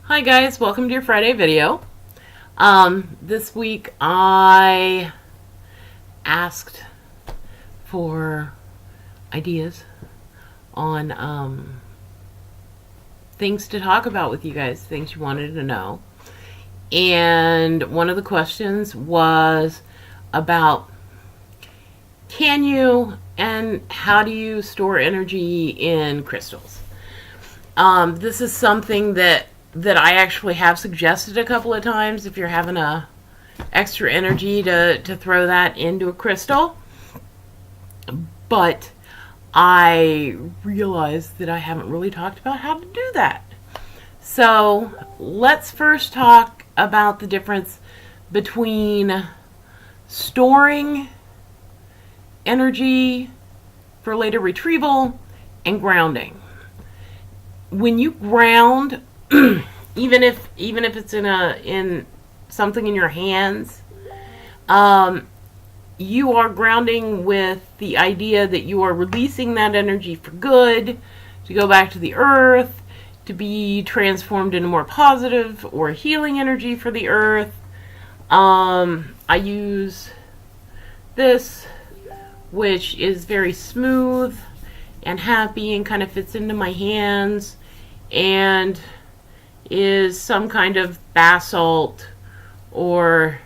Hi guys, welcome to your Friday video. This week I asked for ideas on things to talk about with you guys, things you wanted to know. And one of the questions was about can you and how do you store energy in crystals? This is something that I actually have suggested a couple of times if you're having extra energy to throw that into a crystal. But I realized that I haven't really talked about how to do that. So let's first talk about the difference between storing energy for later retrieval and grounding. When you ground, even if it's in something in your hands, you are grounding with the idea that you are releasing that energy for good, to go back to the earth, to be transformed into more positive or healing energy for the earth. I use this, which is very smooth and happy and kind of fits into my hands, and is some kind of basalt or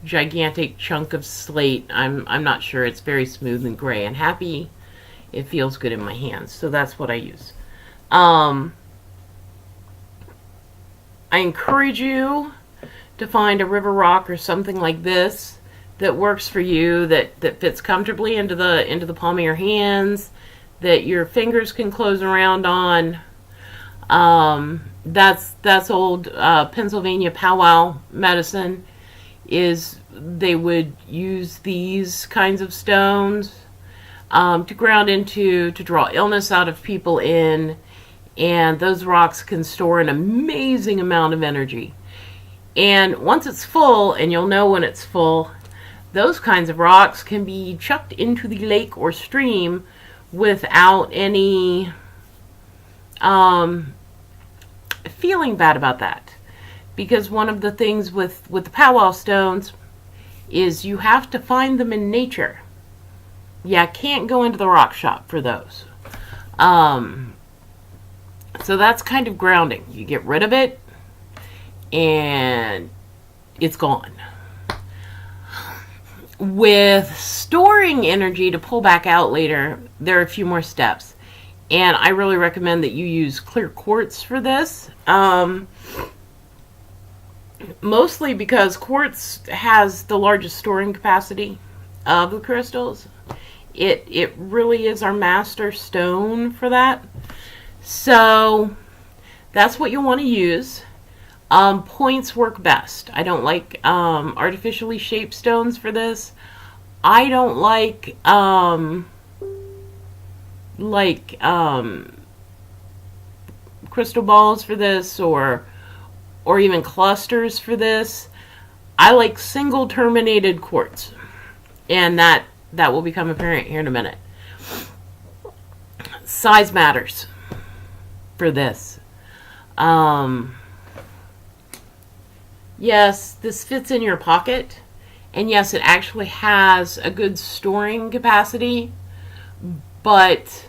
gigantic chunk of slate. I'm not sure. It's very smooth and gray and happy. It feels good in my hands, so that's what I use. I encourage you to find a river rock or something like this that works for you, that fits comfortably into the palm of your hands, that your fingers can close around on. That's old Pennsylvania powwow medicine. They would use these kinds of stones to ground into, to draw illness out of people in, and those rocks can store an amazing amount of energy. And once it's full, and you'll know when it's full, those kinds of rocks can be chucked into the lake or stream without any feeling bad about that. Because one of the things with the powwow stones is you have to find them in nature. You can't go into the rock shop for those. So that's kind of grounding. You get rid of it and it's gone. With storing energy to pull back out later, there are a few more steps. And I really recommend that you use clear quartz for this. Mostly because quartz has the largest storing capacity of the crystals. It really is our master stone for that. So that's what you'll want to use. Points work best. I don't like artificially shaped stones for this. I don't like crystal balls for this, or even clusters for this. I like single terminated quartz, and that will become apparent here in a minute. Size matters for this. Yes, this fits in your pocket, and yes, it actually has a good storing capacity, but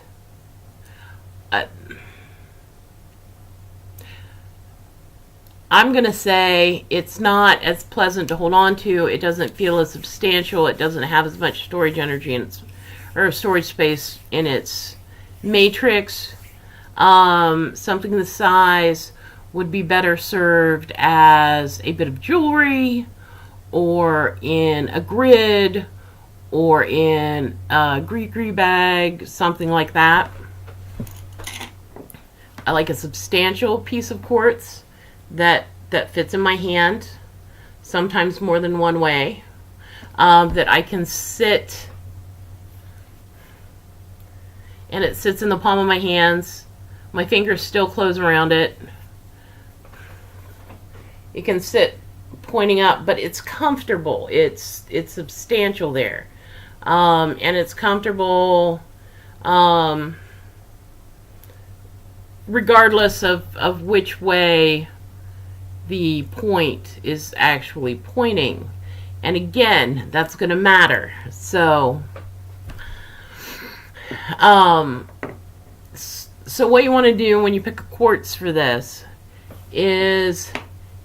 I'm going to say it's not as pleasant to hold on to. It doesn't feel as substantial. It doesn't have as much storage energy or storage space in its matrix. Something this size would be better served as a bit of jewelry, or in a grid, or in a gree bag, something like that. I like a substantial piece of quartz that fits in my hand, sometimes more than one way, that I can sit, and it sits in the palm of my hands. My fingers still close around it. It can sit pointing up, but it's comfortable. It's substantial there, and it's comfortable regardless of which way the point is actually pointing. And again, that's going to matter. So, so what you want to do when you pick a quartz for this is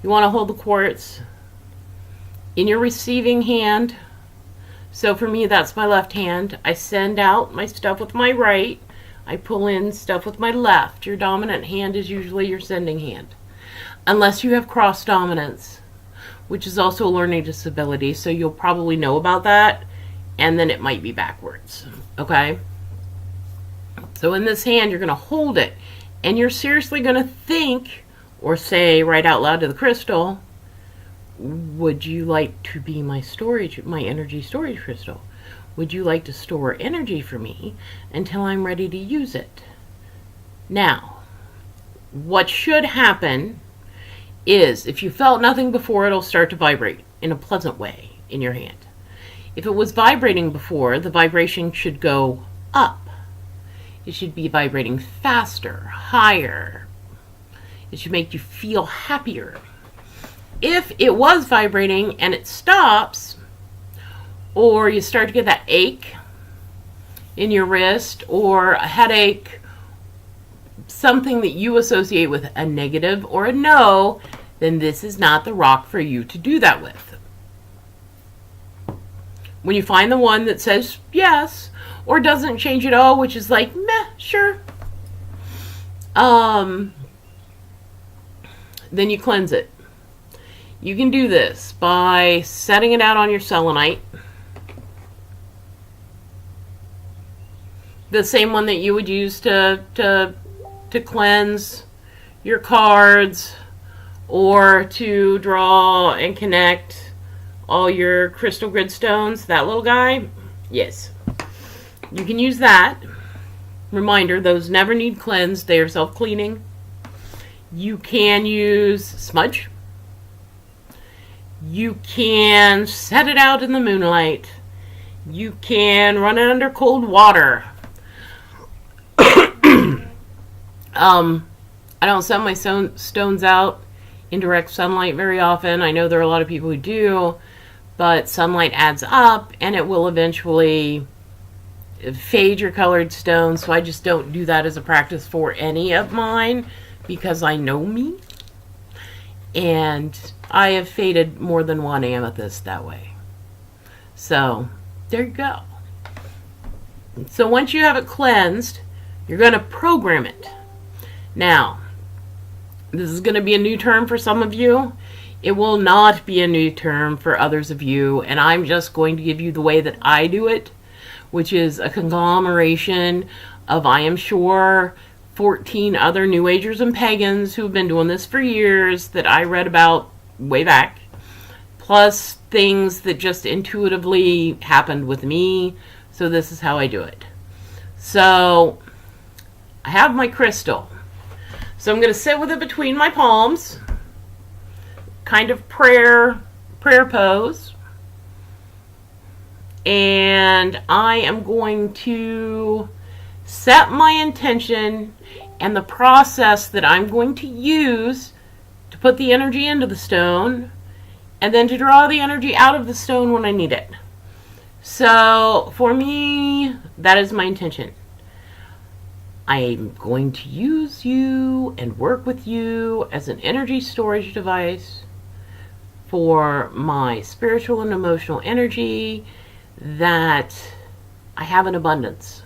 you want to hold the quartz in your receiving hand. So for me, that's my left hand. I send out my stuff with my right. I pull in stuff with my left. Your dominant hand is usually your sending hand. Unless you have cross dominance, which is also a learning disability, so you'll probably know about that, and then it might be backwards, okay? So in this hand, you're going to hold it, and you're seriously going to think, or say right out loud to the crystal, would you like to be my storage, my energy storage crystal? Would you like to store energy for me until I'm ready to use it? Now, what should happen is, if you felt nothing before, it'll start to vibrate in a pleasant way in your hand. If it was vibrating before, the vibration should go up. It should be vibrating faster, higher. It should make you feel happier. If it was vibrating and it stops, or you start to get that ache in your wrist, or a headache, something that you associate with a negative or a no, then this is not the rock for you to do that with. When you find the one that says yes, or doesn't change at all, which is like, meh, sure, then you cleanse it. You can do this by setting it out on your selenite. The same one that you would use to cleanse your cards, or to draw and connect all your crystal grid stones. That little guy, yes, you can use that. Reminder, those never need cleansed. They are self-cleaning. You can use smudge. You can set it out in the moonlight. You can run it under cold water. I don't set my stones out in direct sunlight very often. I know there are a lot of people who do, but sunlight adds up and it will eventually fade your colored stones, so I just don't do that as a practice for any of mine, because I know me, and I have faded more than one amethyst that way. So there you go. So once you have it cleansed, you're going to program it. Now, this is going to be a new term for some of you. It will not be a new term for others of you, and I'm just going to give you the way that I do it, which is a conglomeration of, I am sure, 14 other New Agers and pagans who've been doing this for years that I read about way back, plus things that just intuitively happened with me. So this is how I do it. So I have my crystal. So I'm going to sit with it between my palms, kind of prayer pose. And I am going to set my intention and the process that I'm going to use to put the energy into the stone, and then to draw the energy out of the stone when I need it. So for me, that is my intention. I'm going to use you and work with you as an energy storage device for my spiritual and emotional energy that I have in abundance.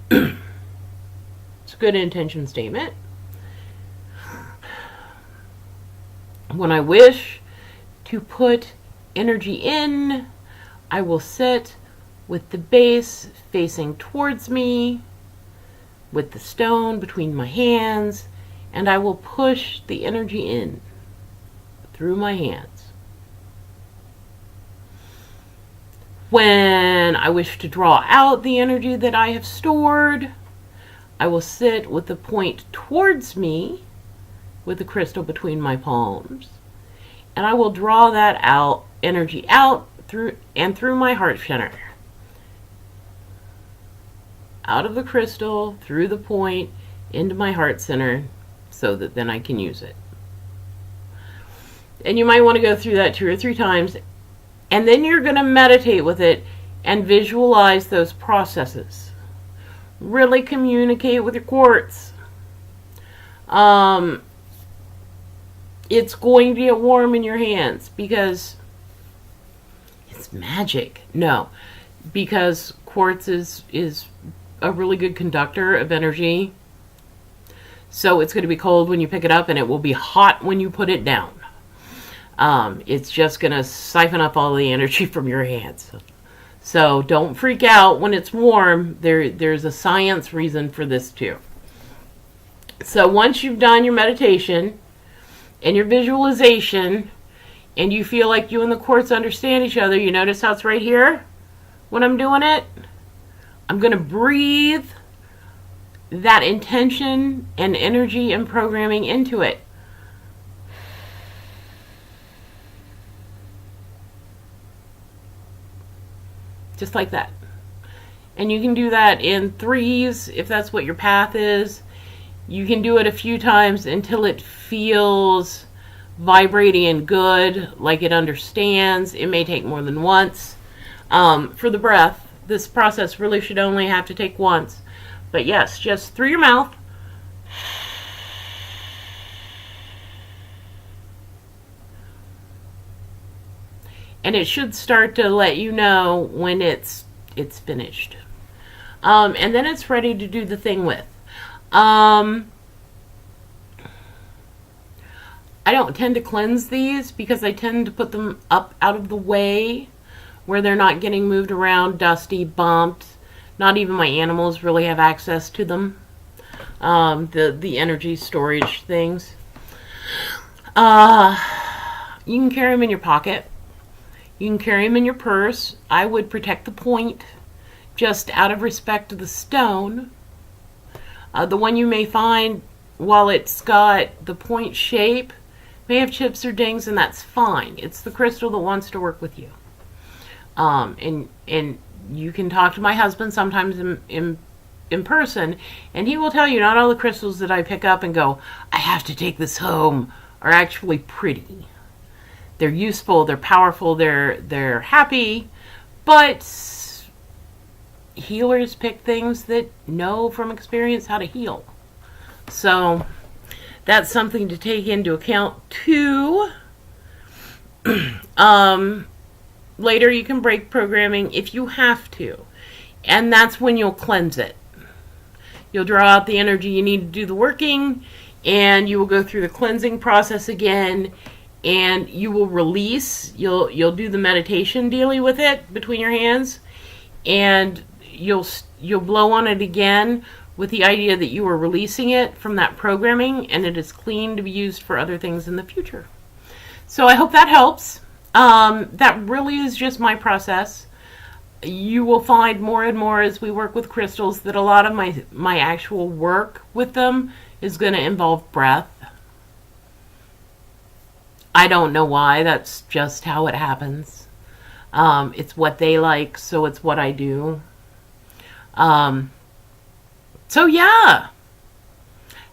It's a good intention statement. When I wish to put energy in, I will sit with the base facing towards me, with the stone between my hands, and I will push the energy in through my hands. When I wish to draw out the energy that I have stored, I will sit with the point towards me, with the crystal between my palms, and I will draw that out, energy out through my heart center. Out of the crystal, through the point, into my heart center, so that then I can use it. And you might want to go through that 2 or 3 times. And then you're going to meditate with it and visualize those processes. Really communicate with your quartz. It's going to get warm in your hands because it's magic. No, because quartz is a really good conductor of energy. So it's going to be cold when you pick it up, and it will be hot when you put it down. It's just going to siphon up all the energy from your hands. So don't freak out when it's warm. There's a science reason for this too. So once you've done your meditation and your visualization, and you feel like you and the quartz understand each other, you notice how it's right here when I'm doing it? I'm going to breathe that intention and energy and programming into it. Just like that. And you can do that in 3s if that's what your path is. You can do it a few times until it feels vibrating and good, like it understands. It may take more than once. For the breath, this process really should only have to take once. But yes, just through your mouth. And it should start to let you know when it's finished. And then it's ready to do the thing with. I don't tend to cleanse these because I tend to put them up out of the way where they're not getting moved around, dusty, bumped. Not even my animals really have access to them. The energy storage things. You can carry them in your pocket. You can carry them in your purse. I would protect the point just out of respect to the stone. The one you may find, while it's got the point shape, may have chips or dings, and that's fine. It's the crystal that wants to work with you. And you can talk to my husband sometimes in person, and he will tell you not all the crystals that I pick up and go, I have to take this home, are actually pretty. They're useful, they're powerful, they're happy, but healers pick things that know from experience how to heal. So that's something to take into account too. Later you can break programming if you have to, and that's when you'll cleanse it. You'll draw out the energy you need to do the working, and you will go through the cleansing process again, and you will release. You'll do the meditation daily with it between your hands, and you'll blow on it again with the idea that you are releasing it from that programming, and it is clean to be used for other things in the future. So I hope that helps. That really is just my process. You will find more and more as we work with crystals that a lot of my actual work with them is going to involve breath. I don't know why. That's just how it happens. It's what they like, so it's what I do. So yeah.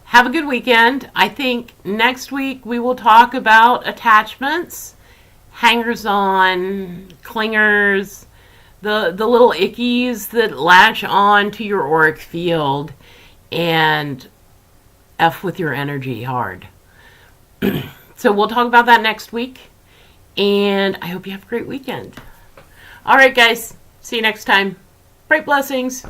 Have a good weekend. I think next week we will talk about attachments, hangers-on, clingers, the little ickies that latch on to your auric field and F with your energy hard. So we'll talk about that next week, and I hope you have a great weekend. All right, guys. See you next time. Bright blessings.